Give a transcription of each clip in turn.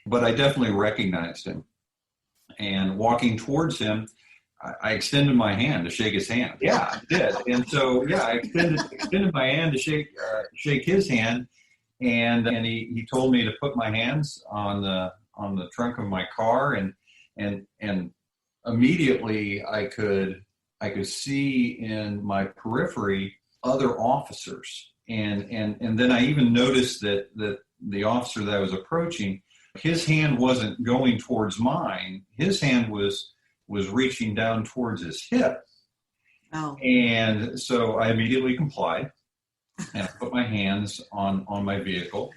but I definitely recognized him. And walking towards him, I extended my hand to shake his hand. Yeah, I did. And so, I extended my hand to shake his hand, and he told me to put my hands on the trunk of my car, and immediately I could see in my periphery other officers, and then I even noticed that the officer that I was approaching, his hand wasn't going towards mine. His hand was reaching down towards his hip. Oh. And so I immediately complied, and I put my hands on my vehicle.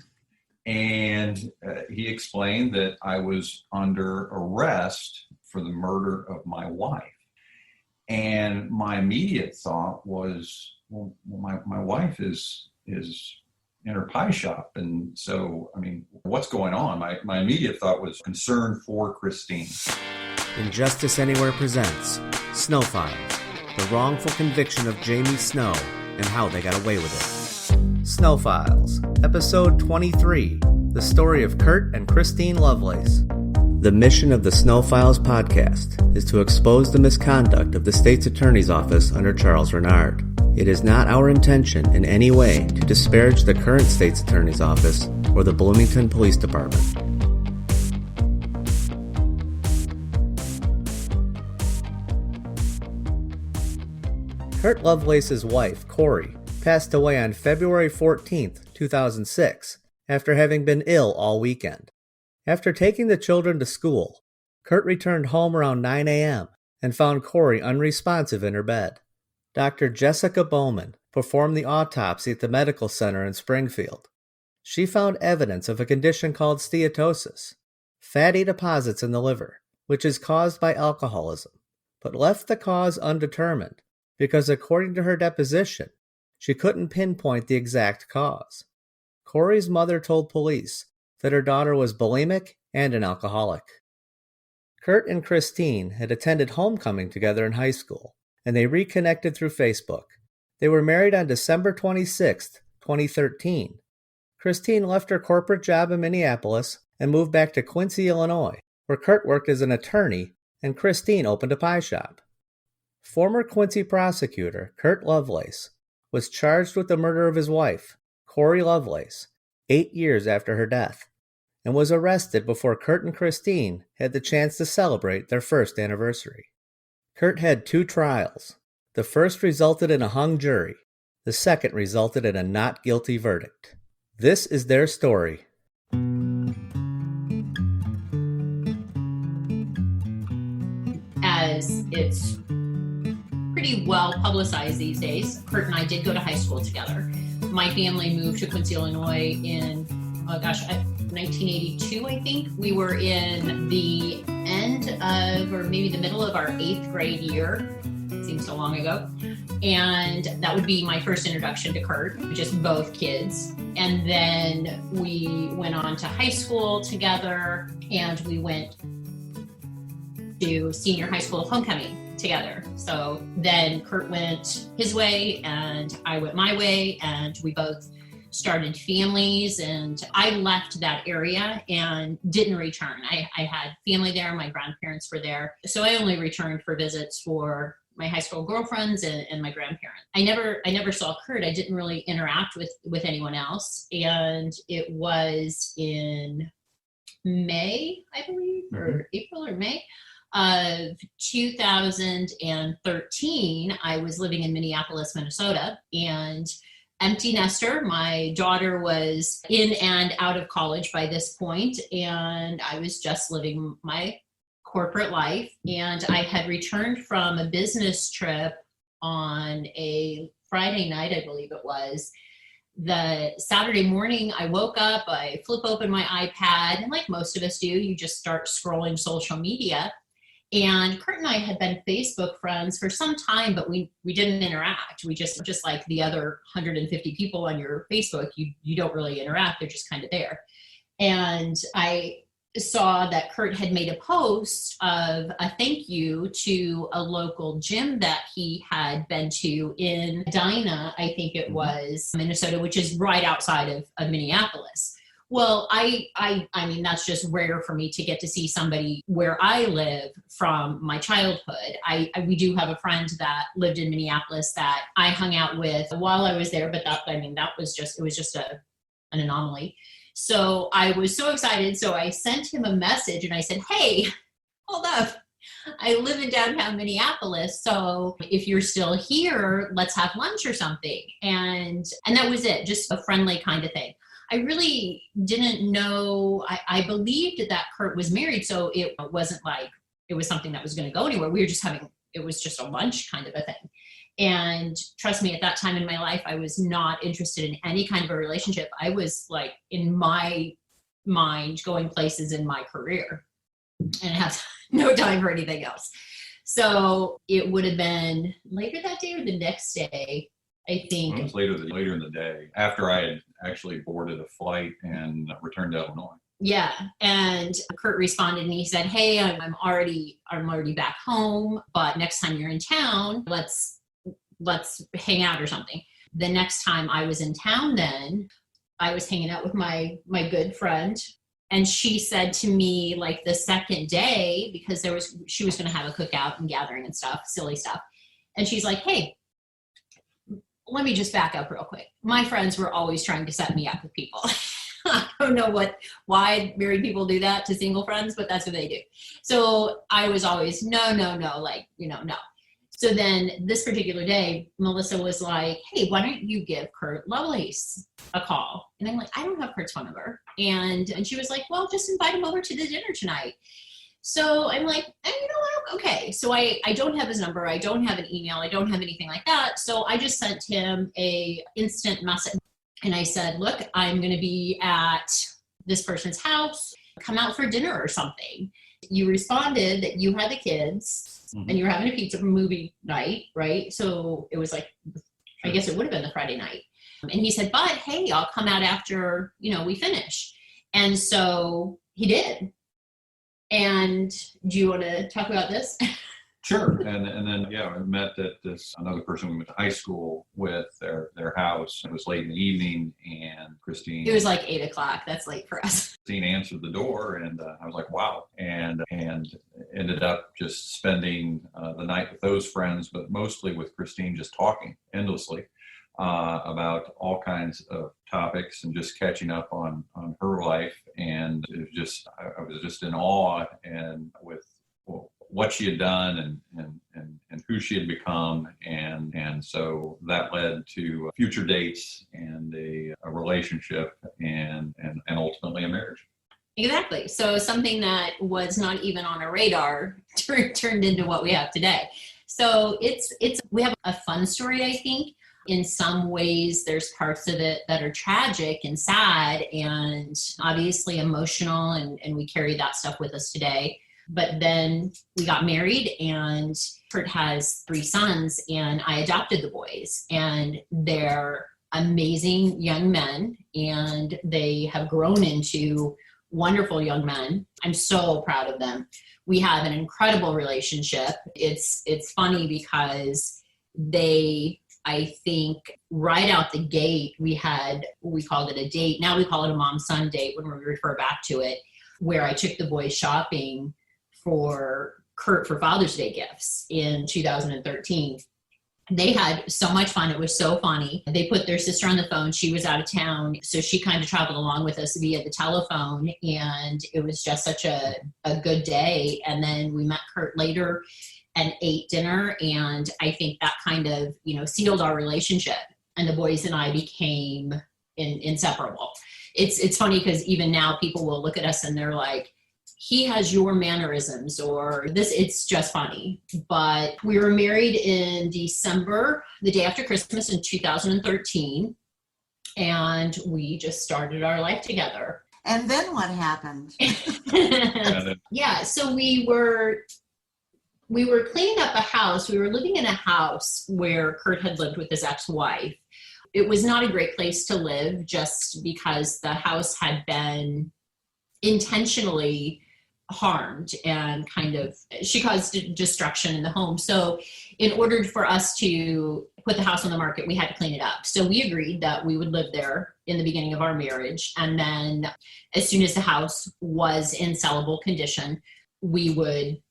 And he explained that I was under arrest for the murder of my wife. And my immediate thought was, well, my wife is in her pie shop. And so, I mean, what's going on? My immediate thought was concern for Christine. Injustice Anywhere presents Snow Files, the wrongful conviction of Jamie Snow and how they got away with it. Snow Files, Episode 23, the story of Curt and Christine Lovelace. The mission of the Snow Files podcast is to expose the misconduct of the state's attorney's office under Charles Renard. It is not our intention in any way to disparage the current state's attorney's office or the Bloomington Police Department. Curt Lovelace's wife, Corey, passed away on February 14th, 2006, after having been ill all weekend. After taking the children to school, Curt returned home around 9 a.m. and found Corey unresponsive in her bed. Dr. Jessica Bowman performed the autopsy at the medical center in Springfield. She found evidence of a condition called steatosis, fatty deposits in the liver, which is caused by alcoholism, but left the cause undetermined because, according to her deposition, she couldn't pinpoint the exact cause. Corey's mother told police that her daughter was bulimic and an alcoholic. Curt and Christine had attended homecoming together in high school, and they reconnected through Facebook. They were married on December 26, 2013. Christine left her corporate job in Minneapolis and moved back to Quincy, Illinois, where Curt worked as an attorney and Christine opened a pie shop. Former Quincy prosecutor Curt Lovelace was charged with the murder of his wife, Corey Lovelace, 8 years after her death, and was arrested before Curt and Christine had the chance to celebrate their first anniversary. Curt had 2 trials. The first resulted in a hung jury. The second resulted in a not guilty verdict. This is their story. As it's pretty well publicized these days, Curt and I did go to high school together. My family moved to Quincy, Illinois in, 1982, I think. We were in the end of, or maybe the middle of our 8th grade year. It seems so long ago. And that would be my first introduction to Curt, just both kids. And then we went on to high school together, and we went to senior high school homecoming together. So then Curt went his way and I went my way, and we both started families, and I left that area and didn't return. I had family there, my grandparents were there. So I only returned for visits for my high school girlfriends and my grandparents. I never saw Curt. I didn't really interact with anyone else. And it was in May, I believe, or April or May of 2013, I was living in Minneapolis, Minnesota, and empty nester. My daughter was in and out of college by this point, and I was just living my corporate life. And I had returned from a business trip on a Friday night, I believe it was. The Saturday morning, I woke up, I flip open my iPad, and like most of us do, you just start scrolling social media. And Curt and I had been Facebook friends for some time, but we didn't interact. We just like the other 150 people on your Facebook, you don't really interact. They're just kind of there. And I saw that Curt had made a post of a thank you to a local gym that he had been to in Edina, I think it was, Minnesota, which is right outside of Minneapolis. Well, I mean, that's just rare for me to get to see somebody where I live from my childhood. We do have a friend that lived in Minneapolis that I hung out with while I was there, but it was just an anomaly. So I was so excited. So I sent him a message and I said, hey, hold up. I live in downtown Minneapolis. So if you're still here, let's have lunch or something. And that was it. Just a friendly kind of thing. I really didn't know. I believed that Curt was married. So it wasn't like it was something that was going to go anywhere. It was just a lunch kind of a thing. And trust me, at that time in my life, I was not interested in any kind of a relationship. I was like, in my mind, going places in my career and have no time for anything else. So it would have been later that day or the next day, I think. It was later in the day, after I had actually boarded a flight and returned to Illinois. Yeah. And Curt responded and he said, hey, I'm already back home, but next time you're in town, let's hang out or something. The next time I was in town, then I was hanging out with my good friend, and she said to me, like, the second day, because she was going to have a cookout and gathering and stuff, silly stuff. And she's like, hey, let me just back up real quick. My friends were always trying to set me up with people. I don't know why married people do that to single friends, but that's what they do. So I was always, no, like, no. So then this particular day, Melissa was like, hey, why don't you give Curt Lovelace a call? And I'm like, I don't have Curt's phone number. And she was like, well, just invite him over to the dinner tonight. So I'm like, you know what? Okay. So I don't have his number. I don't have an email. I don't have anything like that. So I just sent him a instant message. And I said, look, I'm going to be at this person's house. Come out for dinner or something. You responded that you had the kids. Mm-hmm. And you were having a pizza movie night, right? So it was like, I guess it would have been the Friday night. And he said, but hey, I'll come out after, we finish. And so he did. And do you want to talk about this? Sure. And then, I met at another person we went to high school with, their house. It was late in the evening, and Christine. It was like 8:00. That's late for us. Christine answered the door, and I was like, wow. And ended up just spending the night with those friends, but mostly with Christine, just talking endlessly about all kinds of topics and just catching up on her life. And it was I was just in awe and with what she had done and who she had become. And so that led to future dates and a relationship and ultimately a marriage. Exactly. So something that was not even on our radar turned into what we have today. So we have a fun story, I think. In some ways, there's parts of it that are tragic and sad and obviously emotional, and we carry that stuff with us today. But then we got married, and Curt has 3 sons, and I adopted the boys, and they're amazing young men, and they have grown into wonderful young men. I'm so proud of them. We have an incredible relationship. It's funny because I think right out the gate, we called it a date. Now we call it a mom-son date when we refer back to it, where I took the boys shopping for Curt for Father's Day gifts in 2013. They had so much fun. It was so funny. They put their sister on the phone. She was out of town, so she kind of traveled along with us via the telephone, and it was just such a good day. And then we met Curt later and ate dinner, and I think that kind of, sealed our relationship, and the boys and I became inseparable. It's funny because even now people will look at us and they're like, he has your mannerisms, or this. It's just funny. But we were married in December, the day after Christmas in 2013, and we just started our life together. And then what happened? Yeah, so we were cleaning up a house. We were living in a house where Curt had lived with his ex-wife. It was not a great place to live just because the house had been intentionally harmed and she caused destruction in the home. So in order for us to put the house on the market, we had to clean it up. So we agreed that we would live there in the beginning of our marriage. And then as soon as the house was in sellable condition, we would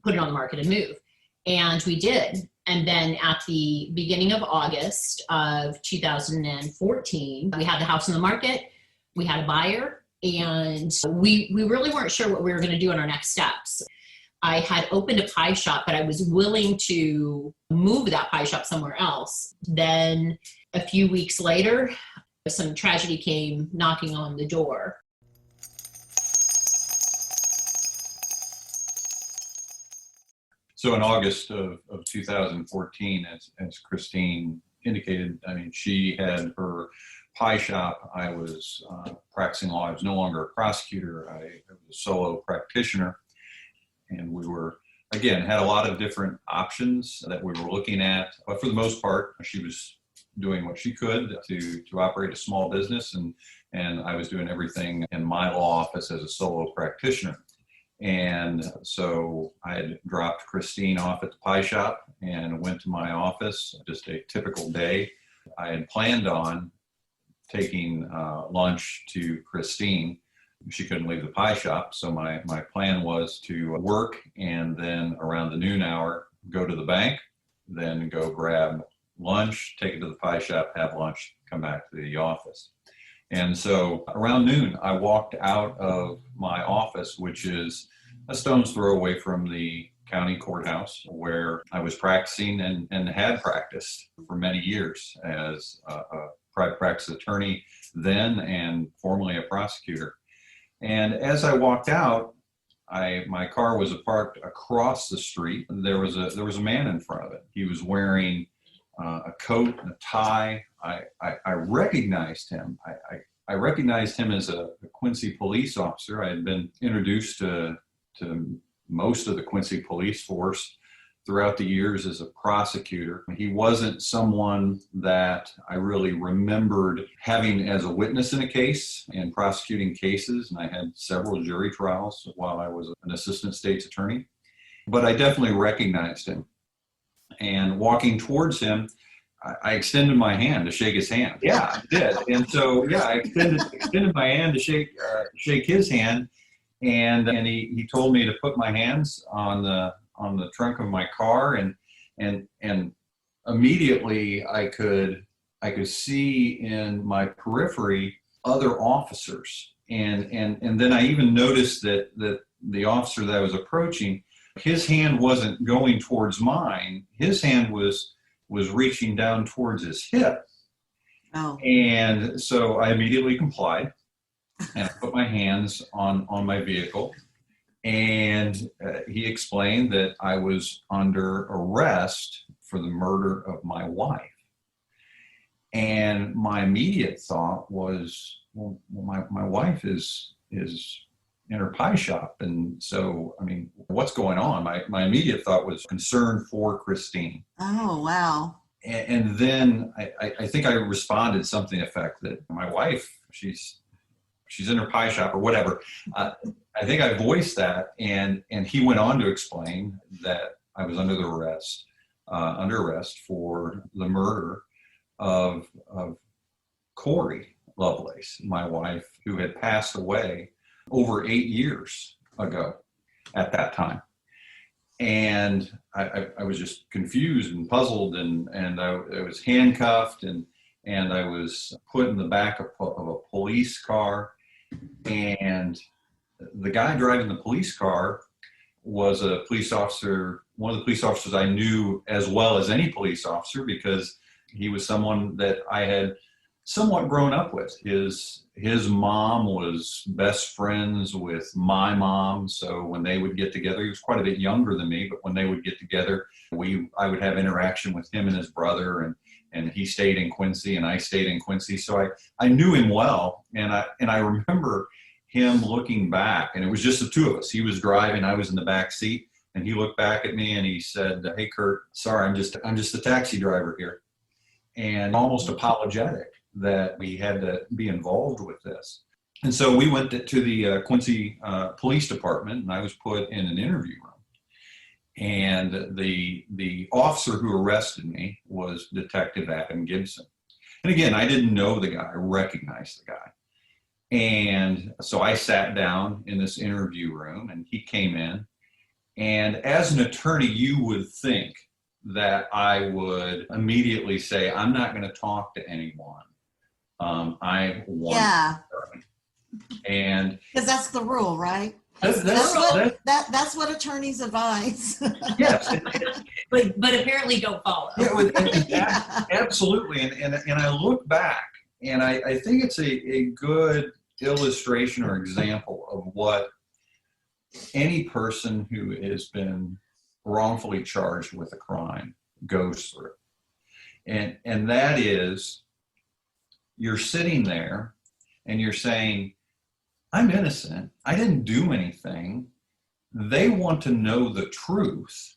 put it on the market and move. And we did. And then at the beginning of August of 2014, we had the house on the market. We had a buyer. And we really weren't sure what we were going to do in our next steps. I had opened a pie shop, but I was willing to move that pie shop somewhere else. Then a few weeks later, some tragedy came knocking on the door. So in August of 2014, as Christine indicated, she had her pie shop. I was practicing law. I was no longer a prosecutor. I was a solo practitioner. And we were, again, had a lot of different options that we were looking at. But for the most part, she was doing what she could to operate a small business. And I was doing everything in my law office as a solo practitioner. And so I had dropped Christine off at the pie shop and went to my office, just a typical day. I had planned on taking lunch to Christine. She couldn't leave the pie shop, so my plan was to work and then around the noon hour, go to the bank, then go grab lunch, take it to the pie shop, have lunch, come back to the office. And so around noon, I walked out of my office, which is a stone's throw away from the county courthouse where I was practicing and had practiced for many years as a private practice attorney then and formerly a prosecutor. And as I walked out, my car was parked across the street. There was a man in front of it. He was wearing a coat and a tie. I recognized him. I recognized him as a Quincy police officer. I had been introduced to most of the Quincy police force throughout the years as a prosecutor. He wasn't someone that I really remembered having as a witness in a case and prosecuting cases. And I had several jury trials while I was an assistant state's attorney. But I definitely recognized him. And walking towards him, I extended my hand to shake his hand. Yeah, I did. And so, I extended my hand to shake his hand. And he told me to put my hands on the trunk of my car, and immediately I could see in my periphery other officers, and then I even noticed that the officer that I was approaching, his hand wasn't going towards mine. His hand was reaching down towards his hip. Oh. And so I immediately complied, and I put my hands on my vehicle. And he explained that I was under arrest for the murder of my wife. And my immediate thought was, well, my wife is in her pie shop. And so, what's going on? My immediate thought was concern for Christine. Oh, wow. And then I think I responded something to the effect that my wife, she's in her pie shop or whatever. I think I voiced that, and he went on to explain that I was under arrest for the murder of Corey Lovelace, my wife, who had passed away over 8 years ago at that time. And I was just confused and puzzled, and I was handcuffed, and I was put in the back of a police car. And the guy driving the police car was a police officer, one of the police officers I knew as well as any police officer, because he was someone that I had somewhat grown up with. His mom was best friends with my mom, so when they would get together, he was quite a bit younger than me, but when they would get together, I would have interaction with him and his brother, and he stayed in Quincy and I stayed in Quincy. So I knew him well. And I remember him looking back, and it was just the two of us. He was driving, I was in the back seat, and he looked back at me and he said, "Hey, Curt, sorry, I'm just a taxi driver here." And almost apologetic that we had to be involved with this. And so we went to the Quincy Police Department, and I was put in an interview room. And the officer who arrested me was Detective Adam Gibson. And again, I didn't know the guy, I recognized the guy. And so I sat down in this interview room, and he came in. And as an attorney, you would think that I would immediately say, I'm not going to talk to anyone. I want an attorney. And because that's the rule, right? That's what attorneys advise. Yes. but apparently don't follow. Yeah, absolutely. And I look back, and I think it's a good illustration or example of what any person who has been wrongfully charged with a crime goes through. And that is, you're sitting there and you're saying, I'm innocent. I didn't do anything. They want to know the truth,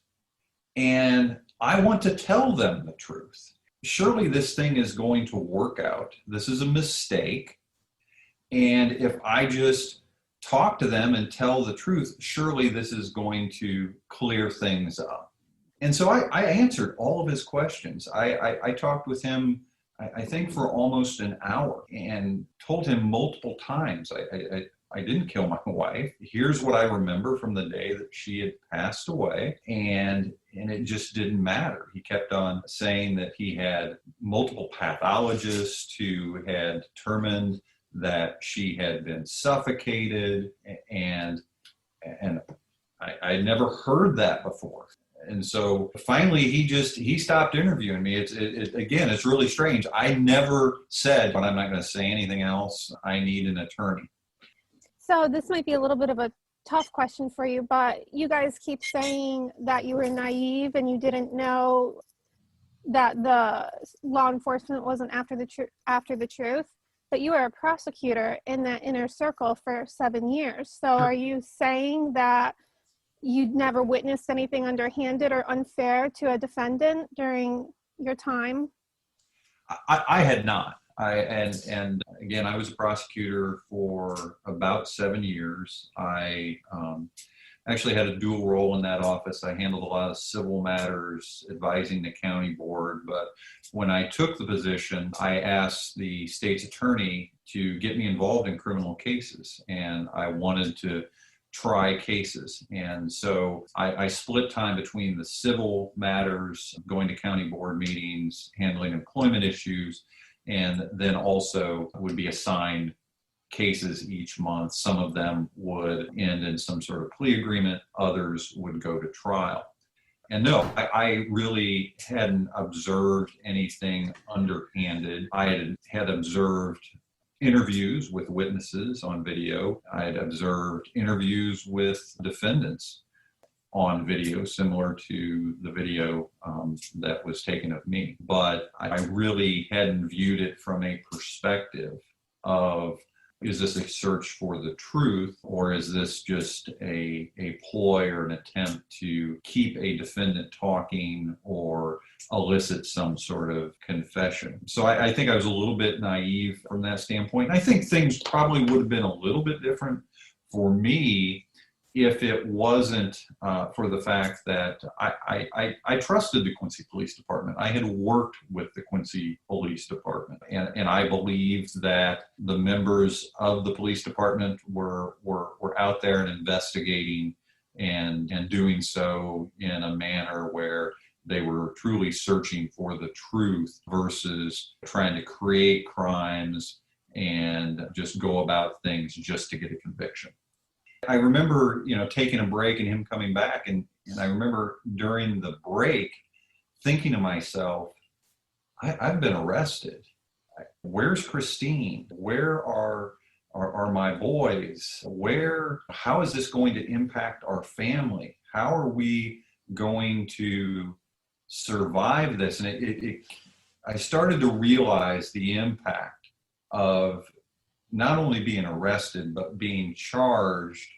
and I want to tell them the truth. Surely this thing is going to work out. This is a mistake. And if I just talk to them and tell the truth, surely this is going to clear things up. And so I answered all of his questions. I talked with him, I think, for almost an hour, and told him multiple times, I didn't kill my wife. Here's what I remember from the day that she had passed away. And it just didn't matter. He kept on saying that he had multiple pathologists who had determined that she had been suffocated, and I never heard that before. And so finally he stopped interviewing me. Again, it's really strange. I never said, but I'm not going to say anything else. I need an attorney. So this might be a little bit of a tough question for you, but you guys keep saying that you were naive and you didn't know that the law enforcement wasn't after the truth, but you were a prosecutor in that inner circle for 7 years. So are you saying that you'd never witnessed anything underhanded or unfair to a defendant during your time? I had not. And again, I was a prosecutor for about 7 years. I actually had a dual role in that office. I handled a lot of civil matters, advising the county board. But when I took the position, I asked the state's attorney to get me involved in criminal cases, and I wanted to try cases. And so I split time between the civil matters, going to county board meetings, handling employment issues, and then also would be assigned cases each month. Some of them would end in some sort of plea agreement. Others would go to trial. And no, I really hadn't observed anything underhanded. I had observed interviews with witnesses on video. I had observed interviews with defendants on video, similar to the video that was taken of me. But I really hadn't viewed it from a perspective of, is this a search for the truth, or is this just a ploy or an attempt to keep a defendant talking or elicit some sort of confession? So I think I was a little bit naive from that standpoint. I think things probably would have been a little bit different for me if it wasn't for the fact that I trusted the Quincy Police Department. I had worked with the Quincy Police Department, and I believed that the members of the police department were out there and investigating and doing so in a manner where they were truly searching for the truth versus trying to create crimes and just go about things just to get a conviction. I remember, taking a break and him coming back, and I remember during the break thinking to myself, I've been arrested. Where's Christine? Where are my boys? How is this going to impact our family? How are we going to survive this? And I started to realize the impact of not only being arrested, but being charged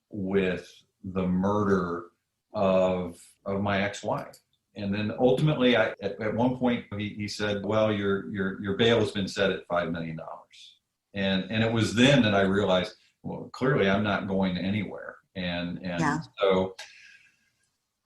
with the murder of my ex-wife. And then ultimately, at one point, he said, well, your bail has been set at $5 million. And it was then that I realized, well, clearly I'm not going anywhere. And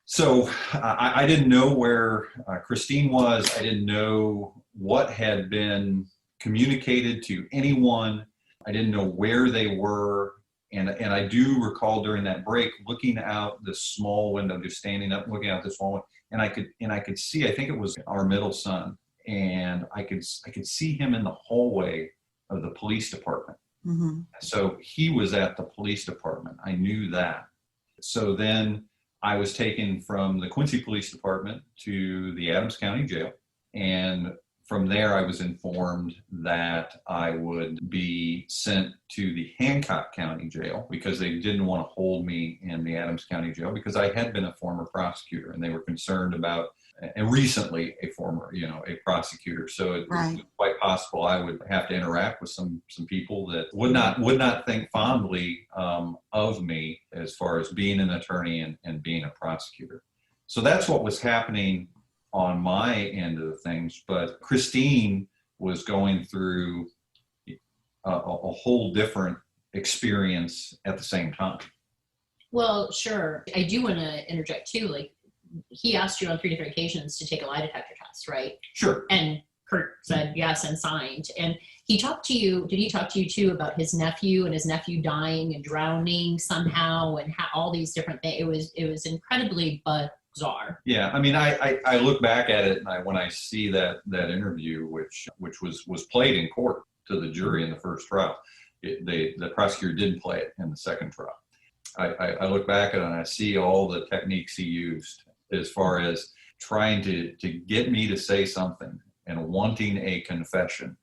so I didn't know where Christine was. I didn't know what had been communicated to anyone. I didn't know where they were. And I do recall during that break looking out this small window, just standing up, looking out this small window, and I could see, I think it was our middle son, and I could see him in the hallway of the police department. Mm-hmm. So he was at the police department. I knew that. So then I was taken from the Quincy Police Department to the Adams County Jail. And from there, I was informed that I would be sent to the Hancock County Jail because they didn't want to hold me in the Adams County Jail because I had been a former prosecutor, and they were concerned about, and recently a former, a prosecutor. So it was quite possible I would have to interact with some people that would not think fondly of me as far as being an attorney and being a prosecutor. So that's what was happening on my end of things. But Christine was going through a whole different experience at the same time. Well, sure. I do want to interject too. Like, he asked you on 3 different occasions to take a lie detector test, right? Sure. And Curt said yes and signed. And he talked to you, did he talk to you too about his nephew and his nephew dying and drowning somehow and all these different things? It was incredibly bizarre. Yeah, I mean, I look back at it, and when I see that interview, which was played in court to the jury in the first trial, the prosecutor didn't play it in the second trial. I look back at it and I see all the techniques he used as far as trying to get me to say something and wanting a confession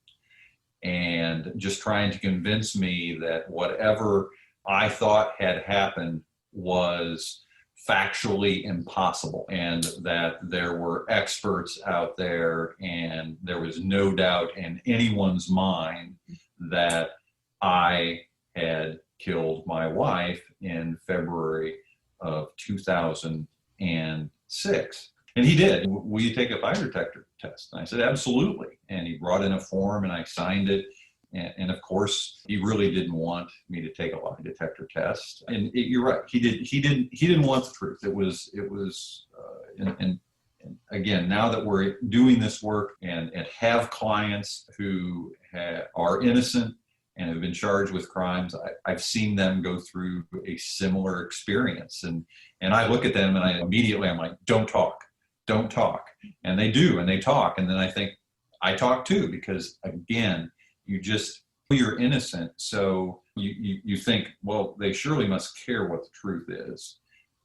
and just trying to convince me that whatever I thought had happened was factually impossible and that there were experts out there and there was no doubt in anyone's mind that I had killed my wife in February of 2006. And he did. Will you take a lie detector test? And I said, absolutely. And he brought in a form and I signed it. And of course, he really didn't want me to take a lie detector test. And you're right. He didn't want the truth. It was and again, now that we're doing this work and have clients who are innocent and have been charged with crimes, I've seen them go through a similar experience. And I look at them and I'm like, don't talk. And they do, and they talk. And then I think I talk too, because again, you're innocent. So you think, well, they surely must care what the truth is.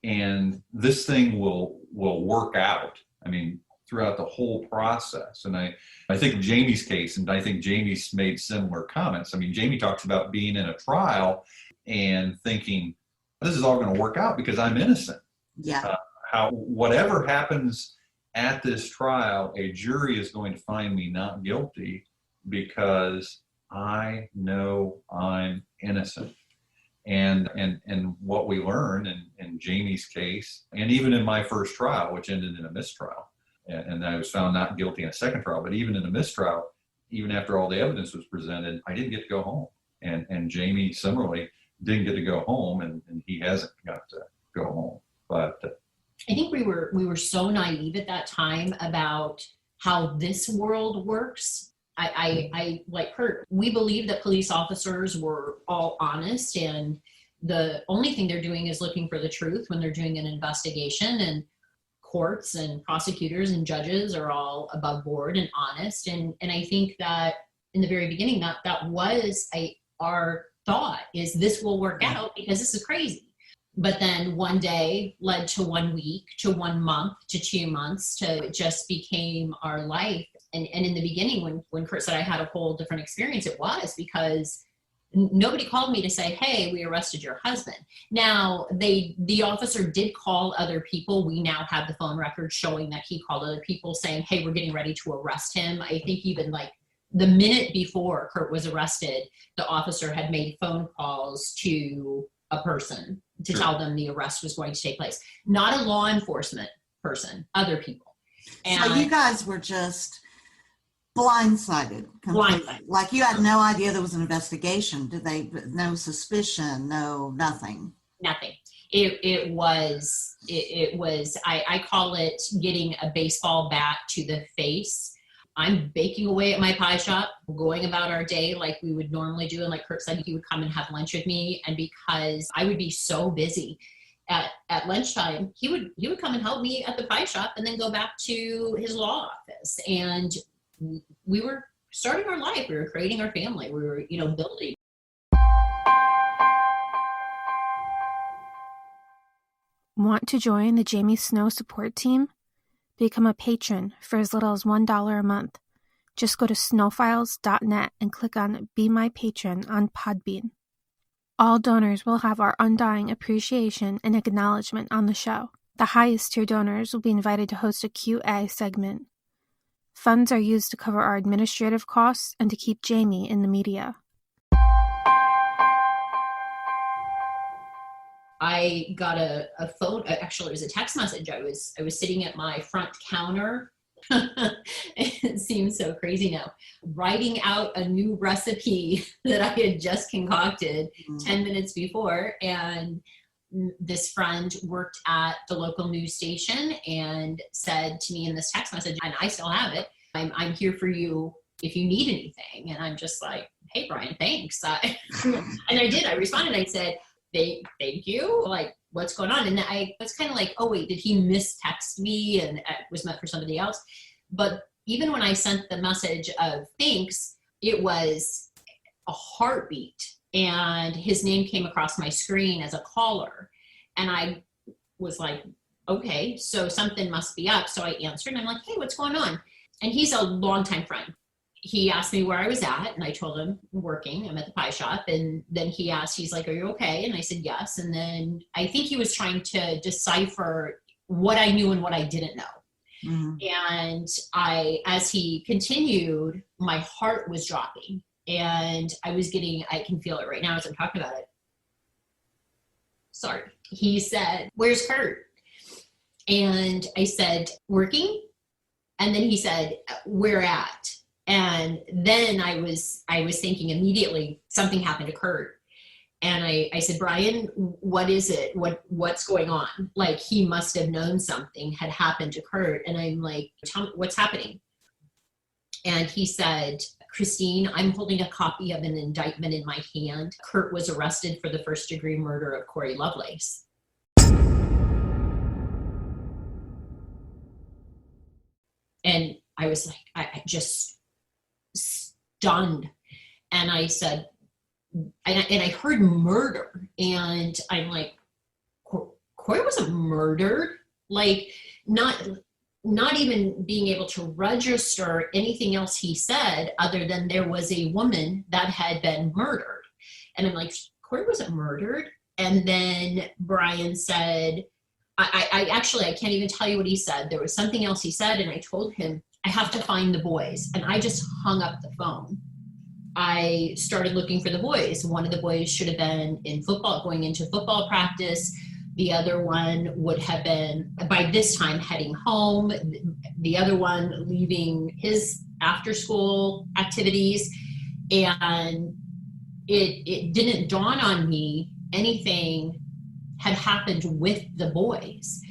And this thing will work out. I mean, throughout the whole process. And I think of Jamie's case, and I think Jamie's made similar comments. I mean, Jamie talks about being in a trial and thinking, this is all going to work out because I'm innocent. Yeah. Whatever happens at this trial, a jury is going to find me not guilty because I know I'm innocent. And what we learned in Jamie's case, and even in my first trial, which ended in a mistrial, and I was found not guilty in a second trial, but even in a mistrial, even after all the evidence was presented, I didn't get to go home. And Jamie similarly didn't get to go home, and he hasn't got to go home. But I think we were so naive at that time about how this world works. I like Curt, we believe that police officers were all honest, and the only thing they're doing is looking for the truth when they're doing an investigation, and courts and prosecutors and judges are all above board and honest. And I think that in the very beginning, that was our thought is this will work out because this is crazy. But then one day led to 1 week, to 1 month, to 2 months, to it just became our life. And in the beginning, when Curt said I had a whole different experience, it was because nobody called me to say, hey, we arrested your husband. Now, the officer did call other people. We now have the phone record showing that he called other people saying, hey, we're getting ready to arrest him. I think even like the minute before Curt was arrested, the officer had made phone calls to a person to tell them the arrest was going to take place. Not a law enforcement person, other people. And so you guys were just Blindsided. Completely. Blindsided. Like you had no idea there was an investigation. No suspicion, nothing. Nothing. It was, I call it getting a baseball bat to the face. I'm baking away at my pie shop, going about our day like we would normally do. And like Curt said, he would come and have lunch with me. And because I would be so busy at lunchtime, he would come and help me at the pie shop and then go back to his law office. And we were starting our life. We were creating our family. We were, building. Want to join the Jamie Snow support team? Become a patron for as little as $1 a month. Just go to snowfiles.net and click on Be My Patron on Podbean. All donors will have our undying appreciation and acknowledgement on the show. The highest tier donors will be invited to host a Q&A segment. Funds are used to cover our administrative costs and to keep Jamie in the media. I got a phone, actually it was a text message. I was sitting at my front counter. It seems so crazy now. Writing out a new recipe that I had just concocted 10 minutes before. And this friend worked at the local news station and said to me in this text message, and I still have it, I'm here for you if you need anything. And I'm just like, hey, Brian, thanks. And I did. I responded. I said, thank you. Like, what's going on? And I was kind of like, oh, wait, did he mistext me? And it was meant for somebody else. But even when I sent the message of thanks, it was a heartbeat. And his name came across my screen as a caller. And I was like, okay, so something must be up. So I answered and I'm like, hey, what's going on? And he's a longtime friend. He asked me where I was at, and I told him working. I'm at the pie shop. And then he asked, he's like, are you okay? And I said, yes. And then I think he was trying to decipher what I knew and what I didn't know. Mm-hmm. And as he continued, my heart was dropping, and I can feel it right now as I'm talking about it. Sorry. He said, where's Curt? And I said, working. And then he said, where at? And then I was thinking immediately something happened to Curt. And I said, Brian, what is it? What's going on? Like, he must have known something had happened to Curt. And I'm like, tell me what's happening. And he said, Christine, I'm holding a copy of an indictment in my hand. Curt was arrested for the first-degree murder of Corey Lovelace. And I was like, I just stunned. And I said, and I heard murder, and I'm like, Corey wasn't murdered. Like, not even being able to register anything else he said other than there was a woman that had been murdered. And I'm like, Corey wasn't murdered. And then Brian said, I can't even tell you what he said. There was something else he said, and I told him, I have to find the boys. And I just hung up the phone. I started looking for the boys. One of the boys should have been in football, going into football practice. The other one would have been, by this time, heading home. The other one leaving his after-school activities. And it didn't dawn on me anything had happened with the boys.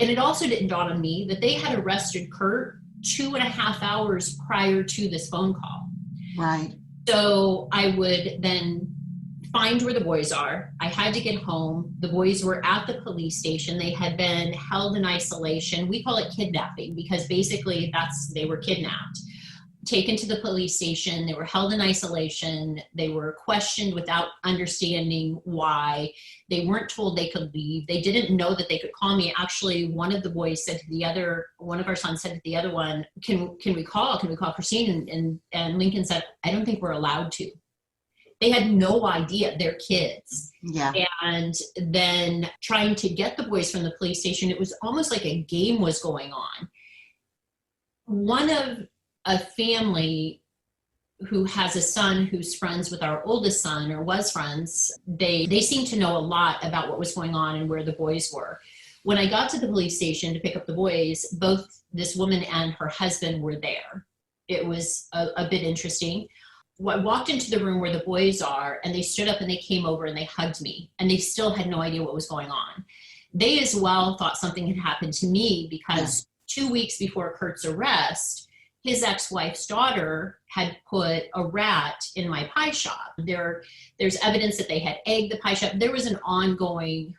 And it also didn't dawn on me that they had arrested Curt 2.5 hours prior to this phone call. Right. So I would then find where the boys are. I had to get home. The boys were at the police station. They had been held in isolation. We call it kidnapping because basically they were kidnapped, taken to the police station. They were held in isolation. They were questioned without understanding why. They weren't told they could leave. They didn't know that they could call me. Actually, one of the boys said to the other, one of our sons said to the other one, can we call Christine? And Lincoln said, I don't think we're allowed to. They had no idea. They're kids. Yeah. And then trying to get the boys from the police station, it was almost like a game was going on. One of a family who has a son who's friends with our oldest son, or was friends, they seemed to know a lot about what was going on and where the boys were. When I got to the police station to pick up the boys, both this woman and her husband were there. it was a bit interesting. I walked into the room where the boys are, and they stood up and they came over and they hugged me, and they still had no idea what was going on. They as well thought something had happened to me because 2 weeks before Curt's arrest, his ex-wife's daughter had put a rat in my pie shop. There's evidence that they had egged the pie shop. There was an ongoing,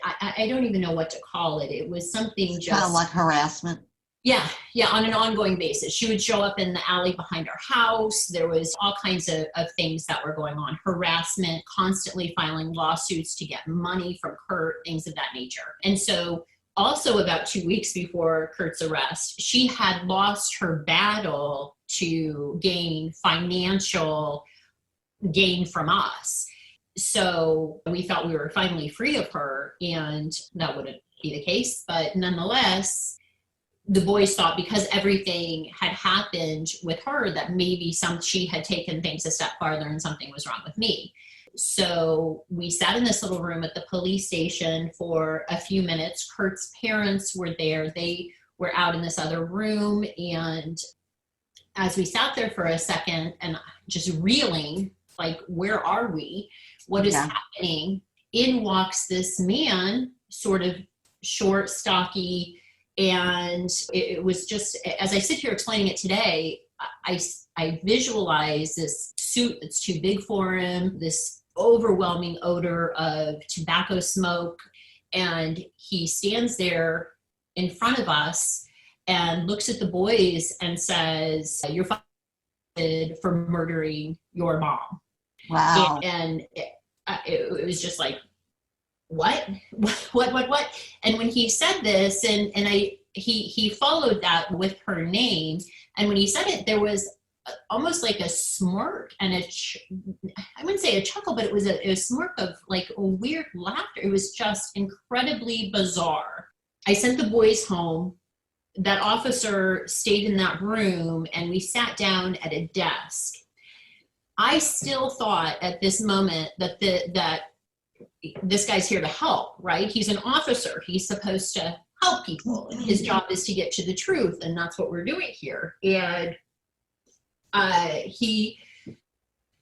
I don't even know what to call it. It was something just kind of like harassment. Yeah, on an ongoing basis. She would show up in the alley behind our house. There was all kinds of things that were going on. Harassment, constantly filing lawsuits to get money from Curt, things of that nature. And so also about 2 weeks before Curt's arrest, she had lost her battle to gain financial gain from us. So we thought we were finally free of her, and that wouldn't be the case. But nonetheless, the boys thought because everything had happened with her that maybe she had taken things a step farther and something was wrong with me. So we sat in this little room at the police station for a few minutes. Curt's parents were there. They were out in this other room. And as we sat there for a second and just reeling, like, where are we? What is happening? In walks this man, sort of short, stocky, and it was just, as I sit here explaining it today, I visualize this suit that's too big for him, this overwhelming odor of tobacco smoke, and he stands there in front of us and looks at the boys and says, "You're fired for murdering your mom." Wow. And it was just like, what? And when he said this, and he followed that with her name, and when he said it, there was almost like a smirk and I wouldn't say a chuckle, but it was a smirk of like a weird laughter. It was just incredibly bizarre. I sent the boys home. That officer stayed in that room, and we sat down at a desk. I still thought at this moment that this guy's here to help, right? He's an officer. He's supposed to help people. And his job is to get to the truth. And that's what we're doing here. And he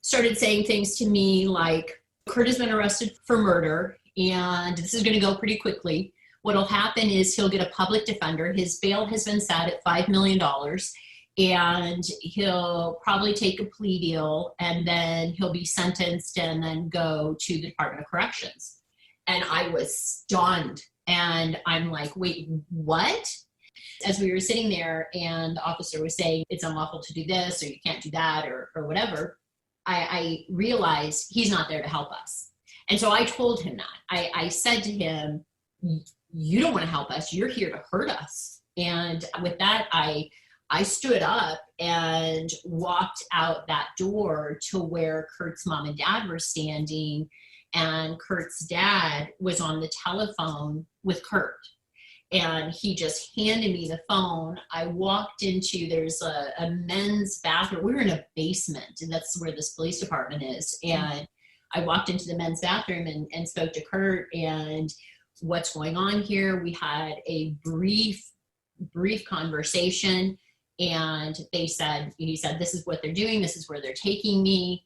started saying things to me like, Curt has been arrested for murder, and this is going to go pretty quickly. What'll happen is he'll get a public defender. His bail has been set at $5 million. And he'll probably take a plea deal, and then he'll be sentenced and then go to the Department of Corrections. And I was stunned. And I'm like, wait, what? As we were sitting there and the officer was saying, it's unlawful to do this, or you can't do that, or whatever, I realized he's not there to help us. And so I told him that. I said to him, you don't want to help us. You're here to hurt us. And with that, I stood up and walked out that door to where Curt's mom and dad were standing, and Curt's dad was on the telephone with Curt, and he just handed me the phone. I walked into, there's a men's bathroom. We were in a basement, and that's where this police department is. And I walked into the men's bathroom and spoke to Curt, and what's going on here. We had a brief conversation. And he said, this is what they're doing. This is where they're taking me.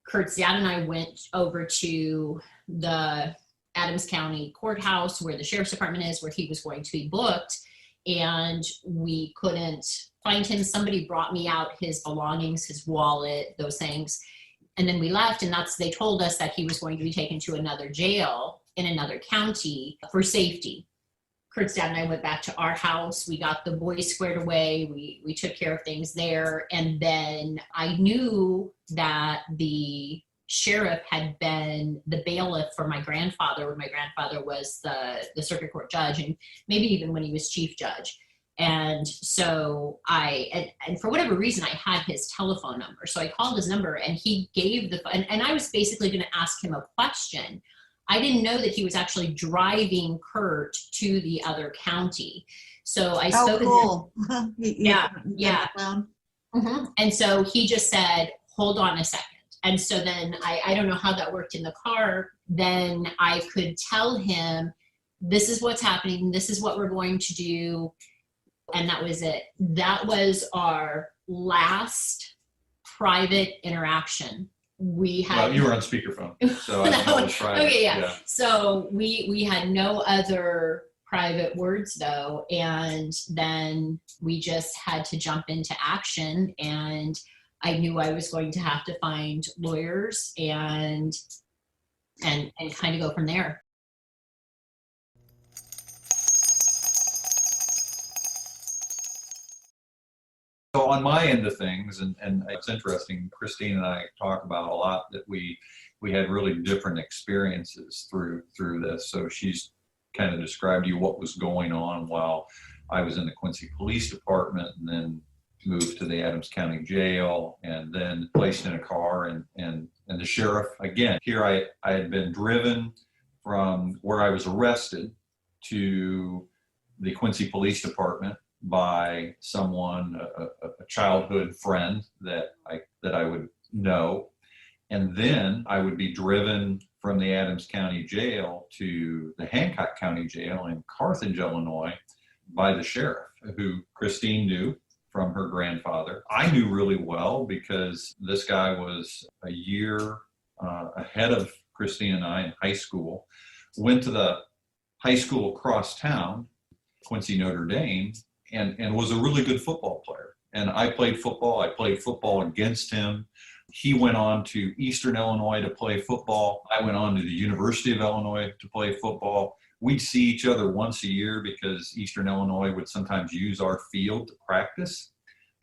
Curt's dad and I went over to the Adams County courthouse where the sheriff's department is, where he was going to be booked. And we couldn't find him. Somebody brought me out his belongings, his wallet, those things. And then we left, and they told us that he was going to be taken to another jail in another county for safety. Curt's dad and I went back to our house. We got the boys squared away. We took care of things there. And then I knew that the sheriff had been the bailiff for my grandfather when my grandfather was the circuit court judge, and maybe even when he was chief judge. And so and for whatever reason, I had his telephone number. So I called his number, and he gave and I was basically going to ask him a question. I didn't know that he was actually driving Curt to the other county. So I spoke to him. Yeah. Mm-hmm. And so he just said, hold on a second. And so then I don't know how that worked in the car. Then I could tell him, this is what's happening. This is what we're going to do. And that was it. That was our last private interaction we had. Well, you were on speakerphone, so I thought it was private. Okay, yeah. So we had no other private words though, and then we just had to jump into action, and I knew I was going to have to find lawyers and kind of go from there. So on my end of things, and it's interesting, Christine and I talk about a lot that we had really different experiences through this. So she's kind of described to you what was going on while I was in the Quincy Police Department, and then moved to the Adams County Jail, and then placed in a car, and the sheriff, again, here I had been driven from where I was arrested to the Quincy Police Department by someone, a childhood friend that I would know. And then I would be driven from the Adams County Jail to the Hancock County Jail in Carthage, Illinois, by the sheriff, who Christine knew from her grandfather. I knew really well because this guy was a year ahead of Christine and I in high school. Went to the high school across town, Quincy Notre Dame, and was a really good football player. And I played football. I played football against him. He went on to Eastern Illinois to play football. I went on to the University of Illinois to play football. We'd see each other once a year because Eastern Illinois would sometimes use our field to practice,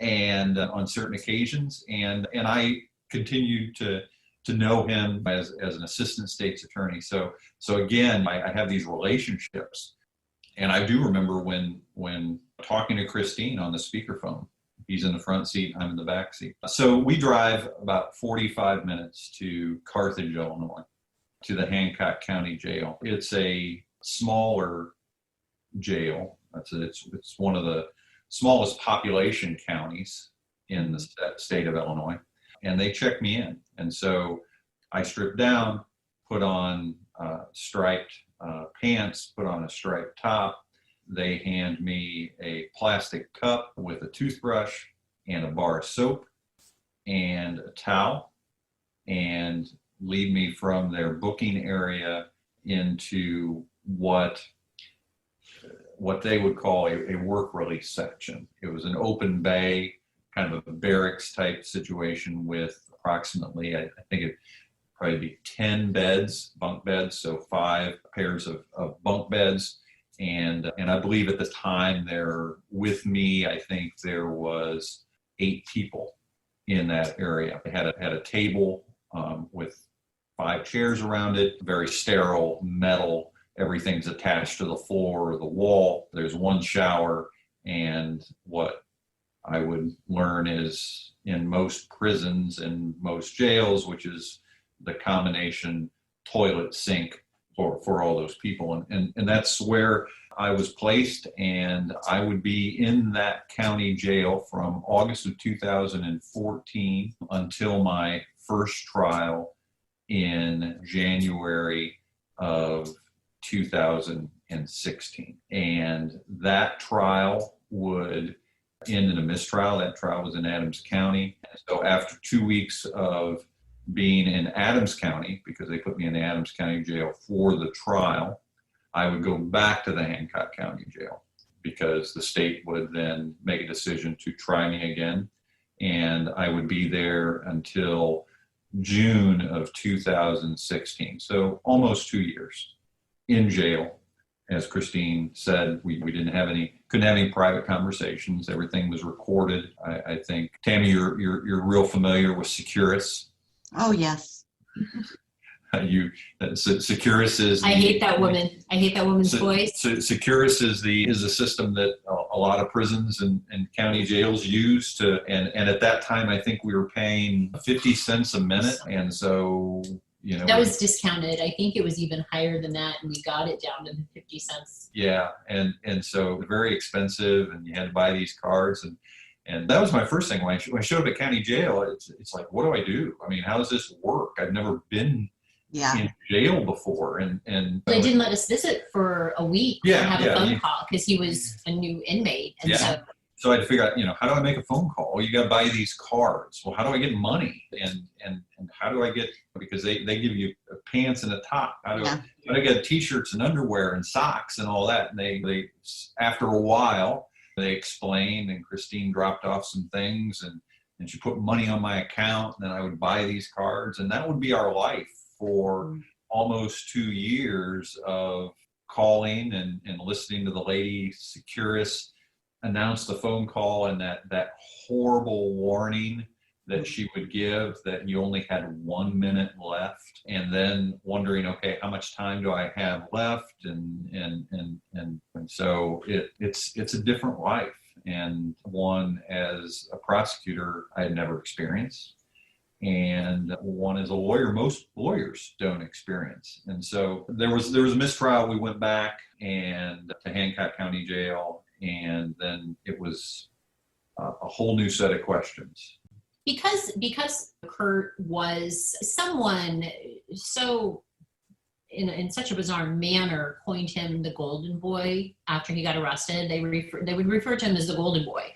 and on certain occasions. And I continued to know him as an assistant state's attorney. So again, I have these relationships. And I do remember when talking to Christine on the speakerphone. He's in the front seat, I'm in the back seat. So we drive about 45 minutes to Carthage, Illinois, to the Hancock County Jail. It's a smaller jail. It's one of the smallest population counties in the state of Illinois. And they checked me in. And so I stripped down, put on striped pants, put on a striped top. They hand me a plastic cup with a toothbrush and a bar of soap and a towel, and lead me from their booking area into what they would call a work release section. It was an open bay, kind of a barracks type situation with approximately, I think it probably be 10 beds, bunk beds, so 5 pairs of bunk beds. And I believe at the time there with me, I think there was 8 people in that area. They had a table with 5 chairs around it, very sterile, metal. Everything's attached to the floor or the wall. There's one shower, and what I would learn is in most prisons and most jails, which is the combination toilet sink for all those people. And that's where I was placed, and I would be in that county jail from August of 2014 until my first trial in January of 2016. And that trial would end in a mistrial. That trial was in Adams County. So after 2 weeks of being in Adams County, because they put me in the Adams County Jail for the trial, I would go back to the Hancock County Jail because the state would then make a decision to try me again. And I would be there until June of 2016. So almost 2 years in jail. As Christine said, we couldn't have any private conversations. Everything was recorded. I think, Tammy, you're real familiar with Securus. Oh, yes. Securus is. I hate that woman. I hate that woman's voice. Securus is a system that a lot of prisons and county jails use to, and at that time I think we were paying 50 cents a minute, and so that was discounted. I think it was even higher than that, and we got it down to the 50 cents. Yeah, and so very expensive, and you had to buy these cards, and that was my first thing when I showed up at county jail. It's like, what do I do? I mean, how does this work? I've never been in jail before, and they didn't let us visit for a week. Have a phone call because he was a new inmate, and So I had to figure out, how do I make a phone call? Well, you got to buy these cards. Well, how do I get money? And how do I get, because they give you pants and a top. How do I get t-shirts and underwear and socks and all that? And they after a while, they explained, and Christine dropped off some things, and she put money on my account, and then I would buy these cards, and that would be our life for almost 2 years of calling and listening to the lady Securus announce the phone call, and that horrible warning that she would give that you only had 1 minute left, and then wondering, okay, how much time do I have left? And so it's a different life, and one as a prosecutor I had never experienced, and one as a lawyer most lawyers don't experience. And so there was a mistrial. We went back and to Hancock County Jail, and then it was a whole new set of questions. Because Curt was someone so in such a bizarre manner coined him the Golden Boy after he got arrested. They would refer to him as the Golden Boy,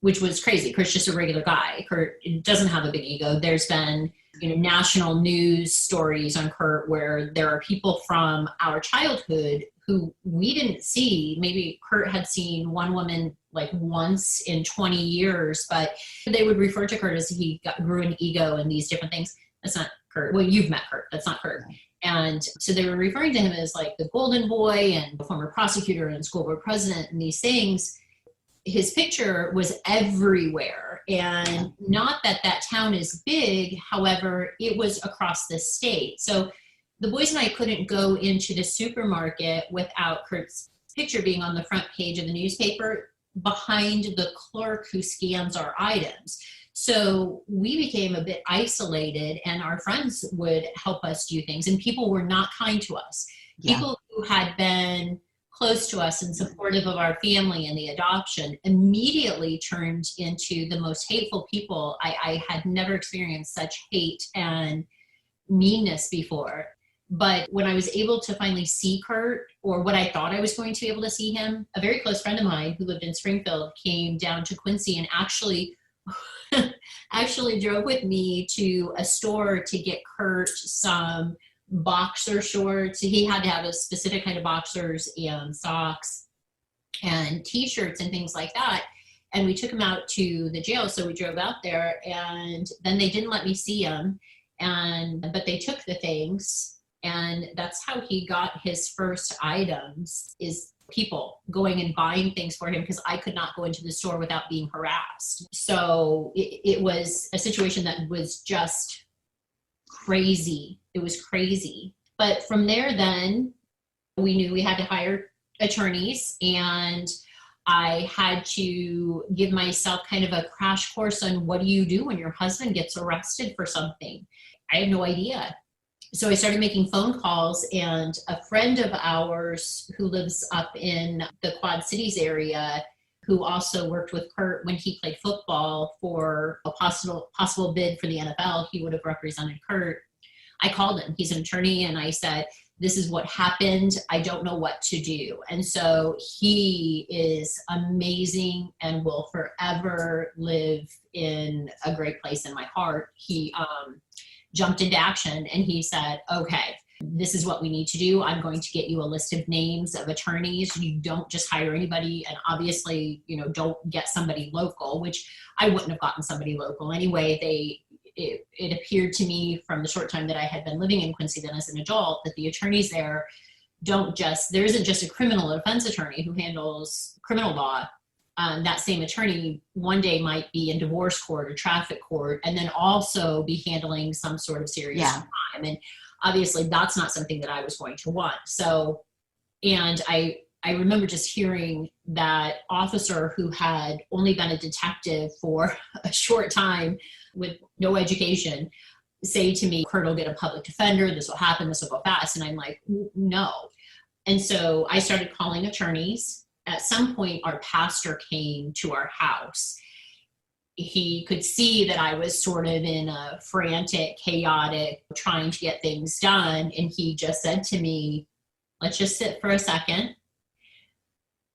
which was crazy. Kurt's just a regular guy. Curt doesn't have a big ego. There's been national news stories on Curt where there are people from our childhood who we didn't see. Maybe Curt had seen one woman like once in 20 years, but they would refer to Curt as he grew an ego and these different things. That's not Curt. Well, you've met Curt. That's not Curt. And so they were referring to him as like the Golden Boy and former prosecutor and school board president and these things. His picture was everywhere, and not that town is big. However, it was across the state. So the boys and I couldn't go into the supermarket without Curt's picture being on the front page of the newspaper behind the clerk who scans our items. So we became a bit isolated, and our friends would help us do things, and people were not kind to us. People who had been close to us and supportive of our family and the adoption immediately turned into the most hateful people. I had never experienced such hate and meanness before. But when I was able to finally see Curt, or what I thought I was going to be able to see him, a very close friend of mine who lived in Springfield came down to Quincy and actually drove with me to a store to get Curt some boxer shorts. He had to have a specific kind of boxers and socks and t-shirts and things like that. And we took him out to the jail. So we drove out there, and then they didn't let me see him. But they took the things, and that's how he got his first items, is people going and buying things for him, because I could not go into the store without being harassed. So it was a situation that was just crazy. It was crazy. But from there, then we knew we had to hire attorneys, and I had to give myself kind of a crash course on what do you do when your husband gets arrested for something. I had no idea. So I started making phone calls, and a friend of ours who lives up in the Quad Cities area, who also worked with Curt when he played football for a possible bid for the NFL, he would have represented Curt. I called him. He's an attorney, and I said, this is what happened. I don't know what to do. And so he is amazing and will forever live in a great place in my heart. He jumped into action, and he said, okay, this is what we need to do. I'm going to get you a list of names of attorneys. You don't just hire anybody, and obviously, don't get somebody local, which I wouldn't have gotten somebody local anyway. It appeared to me from the short time that I had been living in Quincy then as an adult that the attorneys there there isn't just a criminal defense attorney who handles criminal law. That same attorney one day might be in divorce court or traffic court, and then also be handling some sort of serious crime. And obviously that's not something that I was going to want. So, and I remember just hearing that officer who had only been a detective for a short time with no education say to me, Curt will get a public defender. This will happen. This will go fast. And I'm like, no. And so I started calling attorneys. At some point, our pastor came to our house. He could see that I was sort of in a frantic, chaotic, trying to get things done. And he just said to me, let's just sit for a second.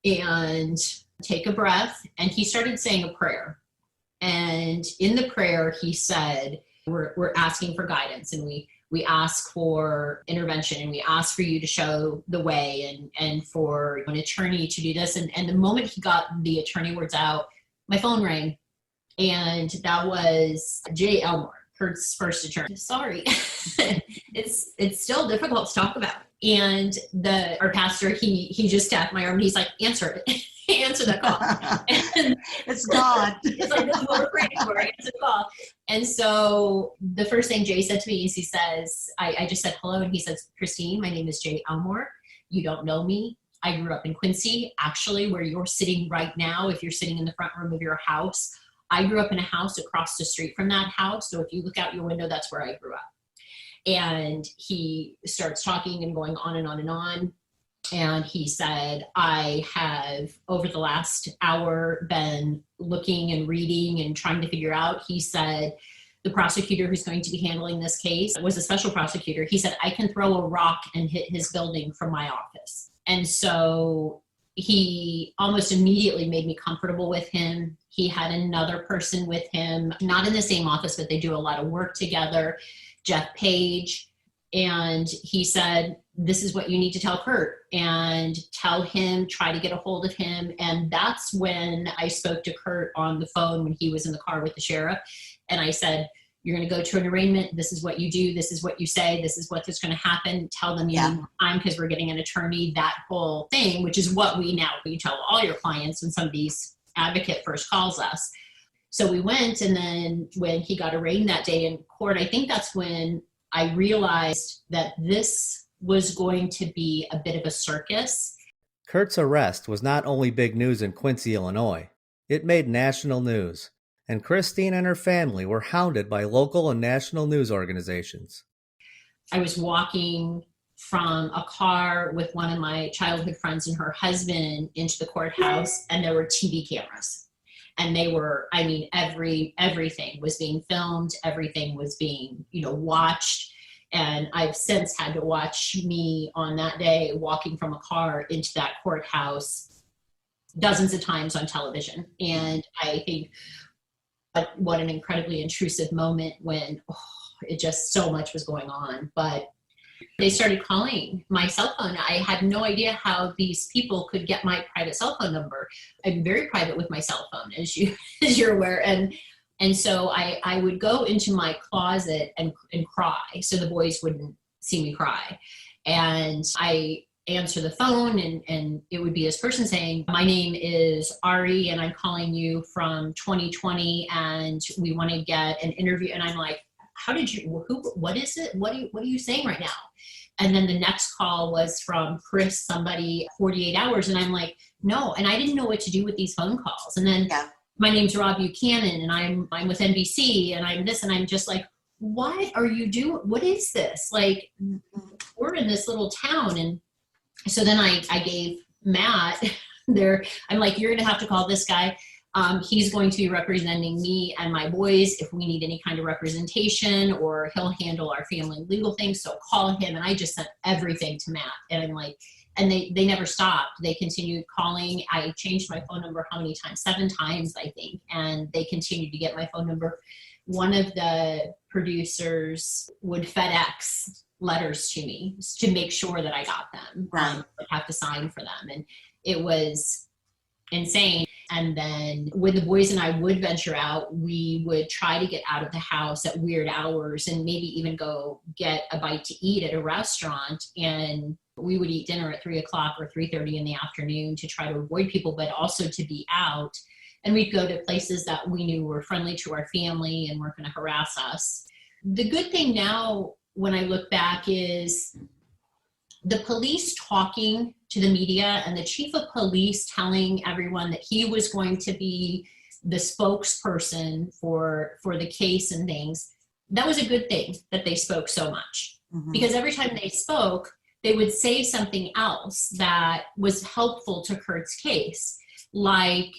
And take a breath, and he started saying a prayer. And in the prayer, he said, we're asking for guidance, and we ask for intervention, and we ask for you to show the way, and for an attorney to do this. And the moment he got the attorney words out, my phone rang, and that was Jay Elmore, Curt's first attorney. Sorry, it's still difficult to talk about. And our pastor, he just tapped my arm, and he's like, answer it. Answer that call. And It's God. it's like, this is what we're praying for. Answer the call. And so the first thing Jay said to me is, he says, I just said hello, and he says, Christine, my name is Jay Elmore. You don't know me. I grew up in Quincy, actually, where you're sitting right now. If you're sitting in the front room of your house, I grew up in a house across the street from that house. So if you look out your window, that's where I grew up. And he starts talking and going on and on and on. And he said, I have, over the last hour, been looking and reading and trying to figure out. He said, the prosecutor who's going to be handling this case was a special prosecutor. He said, I can throw a rock and hit his building from my office. And so he almost immediately made me comfortable with him. He had another person with him, not in the same office, but they do a lot of work together, Jeff Page. And he said, this is what you need to tell Curt, and tell him, try to get a hold of him. And that's when I spoke to Curt on the phone when he was in the car with the sheriff. And I said, you're going to go to an arraignment. This is what you do. This is what you say. This is what's going to happen. Tell them you need time because we're getting an attorney, that whole thing, which is what we tell all your clients when somebody's advocate first calls us. So we went, and then when he got arraigned that day in court, I think that's when I realized that this was going to be a bit of a circus. Curt's arrest was not only big news in Quincy, Illinois. It made national news, and Christine and her family were hounded by local and national news organizations. I was walking from a car with one of my childhood friends and her husband into the courthouse, and there were TV cameras. And they were, I mean, everything was being filmed, everything was being, watched. And I've since had to watch me on that day walking from a car into that courthouse dozens of times on television. And I think what an incredibly intrusive moment when it just so much was going on. But they started calling my cell phone. I had no idea how these people could get my private cell phone number. I'm very private with my cell phone, as you're aware. And so I would go into my closet and cry so the boys wouldn't see me cry. And I answer the phone, and it would be this person saying, my name is Ari, and I'm calling you from 2020, and we want to get an interview. And I'm like, what is it? What are you saying right now? And then the next call was from Chris, somebody 48 hours. And I'm like, no. And I didn't know what to do with these phone calls. And then my name's Rob Buchanan, and I'm with NBC, and I'm this, and I'm just like, what are you doing? What is this? Like, we're in this little town. And so then I gave Matt there, I'm like, you're going to have to call this guy. He's going to be representing me and my boys if we need any kind of representation, or he'll handle our family legal things. So call him. And I just sent everything to Matt. And I'm like, and they never stopped. They continued calling. I changed my phone number how many times? 7 times, I think. And they continued to get my phone number. One of the producers would FedEx letters to me to make sure that I got them. I'd have to sign for them. And it was insane. And then when the boys and I would venture out, we would try to get out of the house at weird hours and maybe even go get a bite to eat at a restaurant. And we would eat dinner at 3:00 or 3:30 in the afternoon to try to avoid people, but also to be out. And we'd go to places that we knew were friendly to our family and weren't going to harass us. The good thing now, when I look back, is the police talking to the media and the chief of police telling everyone that he was going to be the spokesperson for the case and things. That was a good thing that they spoke so much, because every time they spoke, they would say something else that was helpful to Curt's case, like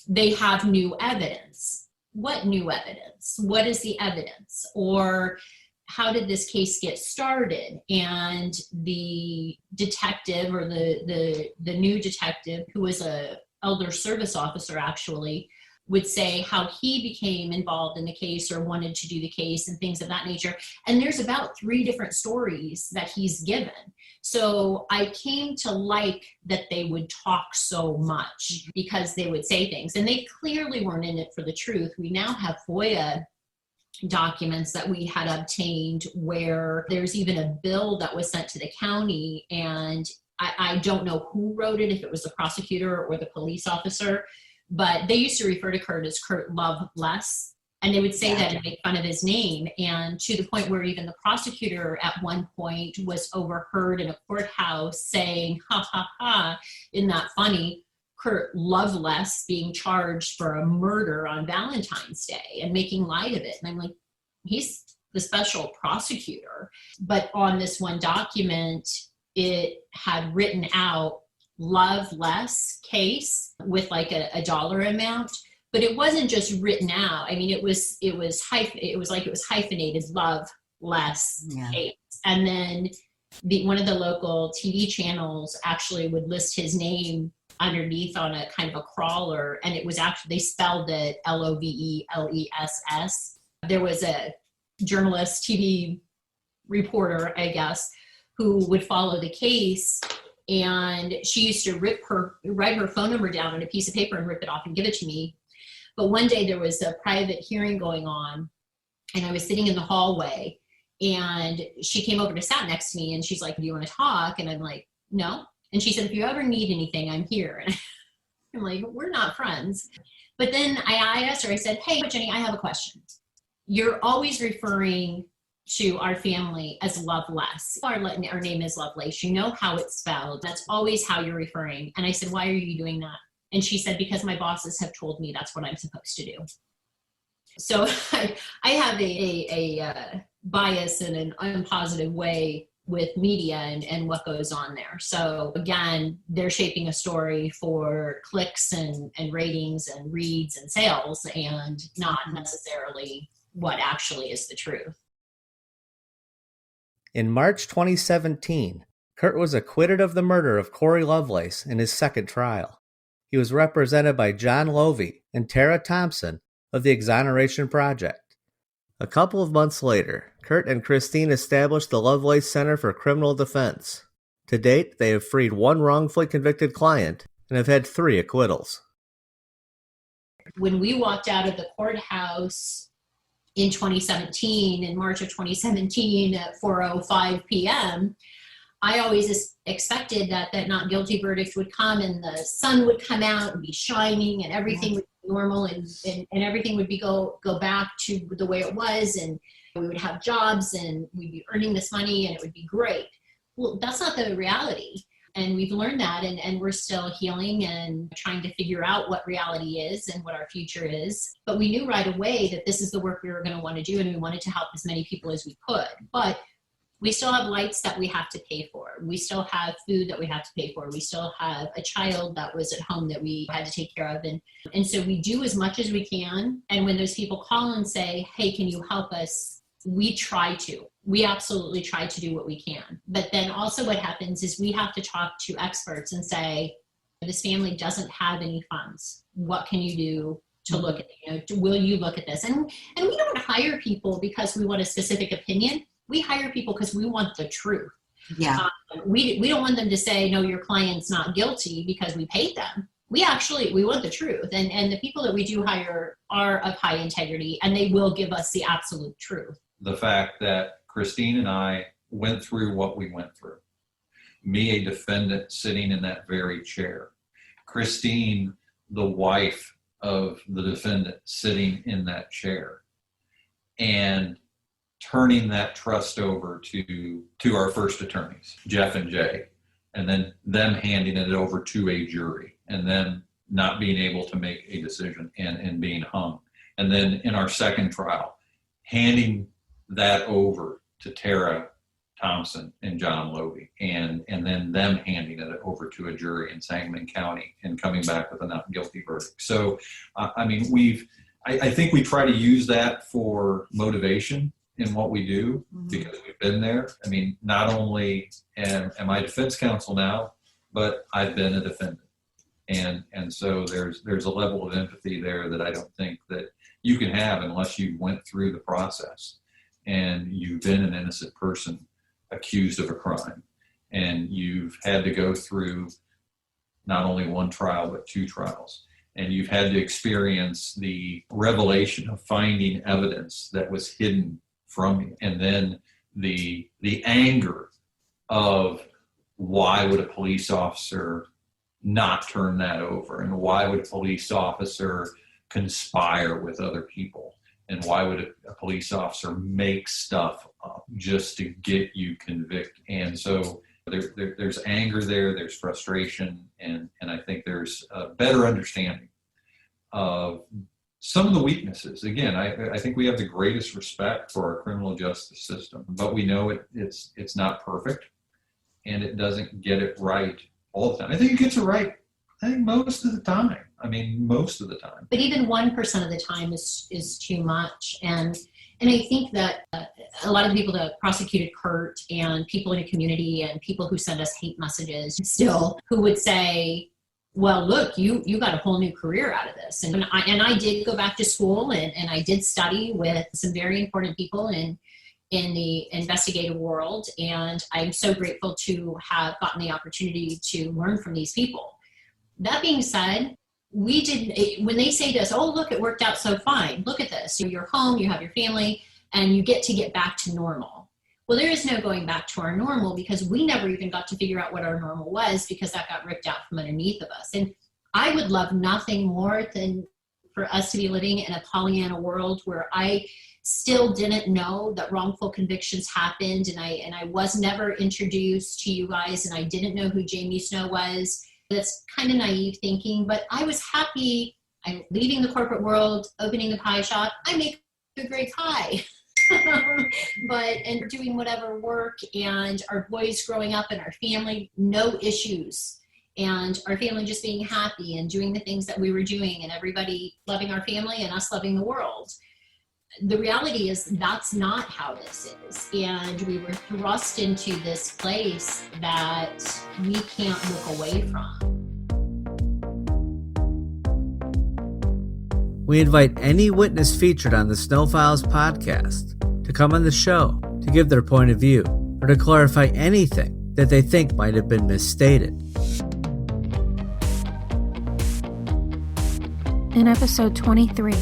they have new evidence. What new evidence? What is the evidence? Or how did this case get started? And the detective, or the new detective, who was a elder service officer actually would say how he became involved in the case or wanted to do the case and things of that nature. And there's about 3 different stories that he's given. So I came to like that they would talk so much because they would say things, and they clearly weren't in it for the truth. We now have FOIA documents that we had obtained where there's even a bill that was sent to the county, and I don't know who wrote it, if it was the prosecutor or the police officer, but they used to refer to Curt as Curt Lovelace, and they would say that and make fun of his name, and to the point where even the prosecutor at one point was overheard in a courthouse saying, ha ha ha, isn't that funny, Curt Lovelace being charged for a murder on Valentine's Day and making light of it. And I'm like, he's the special prosecutor. But on this one document, it had written out Lovelace case with like a dollar amount, but it wasn't just written out. I mean, it was hyphenated Lovelace case. And then one of the local TV channels actually would list his name underneath on a kind of a crawler, and it was actually, they spelled it Lovelless. There was a journalist, TV reporter, I guess, who would follow the case, and she used to write her phone number down on a piece of paper and rip it off and give it to me. But one day there was a private hearing going on, and I was sitting in the hallway, and she came over to sat next to me, and she's like, do you want to talk? And I'm like, no. And she said, if you ever need anything, I'm here. And I'm like, we're not friends. But then I asked her, I said, hey, Jenny, I have a question. You're always referring to our family as Lovelace. Our name is Lovelace. You know how it's spelled. That's always how you're referring. And I said, why are you doing that? And she said, because my bosses have told me that's what I'm supposed to do. So I have a bias in an unpositive way with media and what goes on there. So again, they're shaping a story for clicks and ratings and reads and sales, and not necessarily what actually is the truth. In March 2017, Curt was acquitted of the murder of Corey Lovelace in his second trial. He was represented by John Lovey and Tara Thompson of the Exoneration Project. A couple of months later, Curt and Christine established the Lovelace Center for Criminal Defense. To date, they have freed 1 wrongfully convicted client and have had 3 acquittals. When we walked out of the courthouse in 2017, in March of 2017 at 4:05 p.m., I always expected that not guilty verdict would come and the sun would come out and be shining and everything would be normal and everything would be go back to the way it was, and we would have jobs and we'd be earning this money and it would be great. Well, that's not the reality. And we've learned that, and we're still healing and trying to figure out what reality is and what our future is. But we knew right away that this is the work we were going to want to do, and we wanted to help as many people as we could. But we still have lights that we have to pay for. We still have food that we have to pay for. We still have a child that was at home that we had to take care of. And so we do as much as we can. And when those people call and say, hey, can you help us? We try to. We absolutely try to do what we can. But then also what happens is we have to talk to experts and say, this family doesn't have any funds. What can you do to look at, will you look at this? And we don't hire people because we want a specific opinion. We hire people because we want the truth. Yeah. We don't want them to say, no, your client's not guilty because we paid them. We want the truth. And the people that we do hire are of high integrity, and they will give us the absolute truth. The fact that Christine and I went through what we went through. Me, a defendant sitting in that very chair. Christine, the wife of the defendant, sitting in that chair. And turning that trust over to our first attorneys, Jeff and Jay, and then them handing it over to a jury, and then not being able to make a decision and being hung. And then in our second trial, handing that over to Tara Thompson and John Lovey, and then them handing it over to a jury in Sangamon County and coming back with a not guilty verdict. So, I mean, I think we try to use that for motivation in what we do, because we've been there. I mean, not only am I defense counsel now, but I've been a defendant. And so there's a level of empathy there that I don't think that you can have unless you went through the process and you've been an innocent person accused of a crime, and you've had to go through not only one trial but 2 trials, and you've had to experience the revelation of finding evidence that was hidden from you, and then the anger of why would a police officer not turn that over, and why would a police officer conspire with other people, and why would a police officer make stuff up just to get you convicted. And so there's anger there, there's frustration, and I think there's a better understanding of some of the weaknesses. Again, I think we have the greatest respect for our criminal justice system, but we know it's not perfect, and it doesn't get it right all the time. I think it gets it right, I think, most of the time. I mean, most of the time. But even 1% of the time is too much. And I think that a lot of the people that prosecuted Curt, and people in the community, and people who send us hate messages still, who would say, well, look, you got a whole new career out of this. And I did go back to school, and I did study with some very important people in the investigative world. And I'm so grateful to have gotten the opportunity to learn from these people. That being said, when they say to us, oh, look, it worked out so fine. Look at this. You're home, you have your family, and you get to get back to normal. Well, there is no going back to our normal, because we never even got to figure out what our normal was, because that got ripped out from underneath of us. And I would love nothing more than for us to be living in a Pollyanna world where I still didn't know that wrongful convictions happened, and I was never introduced to you guys, and I didn't know who Jamie Snow was. That's kind of naive thinking, but I was happy. I'm leaving the corporate world, opening the pie shop. I make a great pie. And doing whatever work, and our boys growing up, and our family, no issues, and our family just being happy and doing the things that we were doing, and everybody loving our family and us loving the world. The reality is that's not how this is, and we were thrust into this place that we can't look away from. We invite any witness featured on the Snow Files podcast to come on the show to give their point of view, or to clarify anything that they think might have been misstated. In episode 23,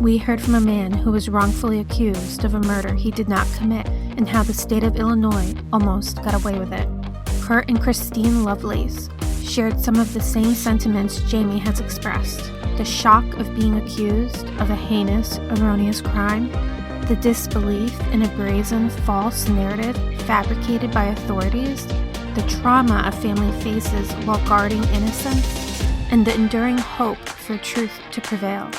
we heard from a man who was wrongfully accused of a murder he did not commit, and how the state of Illinois almost got away with it. Curt and Christine Lovelace shared some of the same sentiments Jamie has expressed: the shock of being accused of a heinous, erroneous crime, the disbelief in a brazen, false narrative fabricated by authorities, the trauma a family faces while guarding innocence, and the enduring hope for truth to prevail.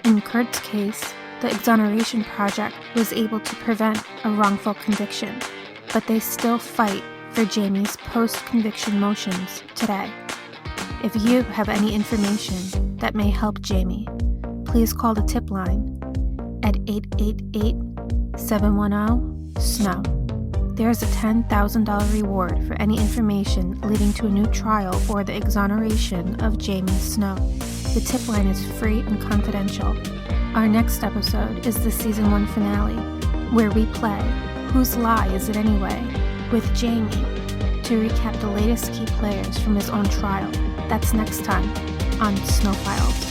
In Curt's case, the Exoneration Project was able to prevent a wrongful conviction, but they still fight for Jamie's post-conviction motions today. If you have any information that may help Jamie, please call the tip line at 888-710-SNOW. There is a $10,000 reward for any information leading to a new trial or the exoneration of Jamie Snow. The tip line is free and confidential. Our next episode is the season 1 finale, where we play Whose Lie Is It Anyway? With Jamie, to recap the latest key players from his own trial. That's next time on Snow Files.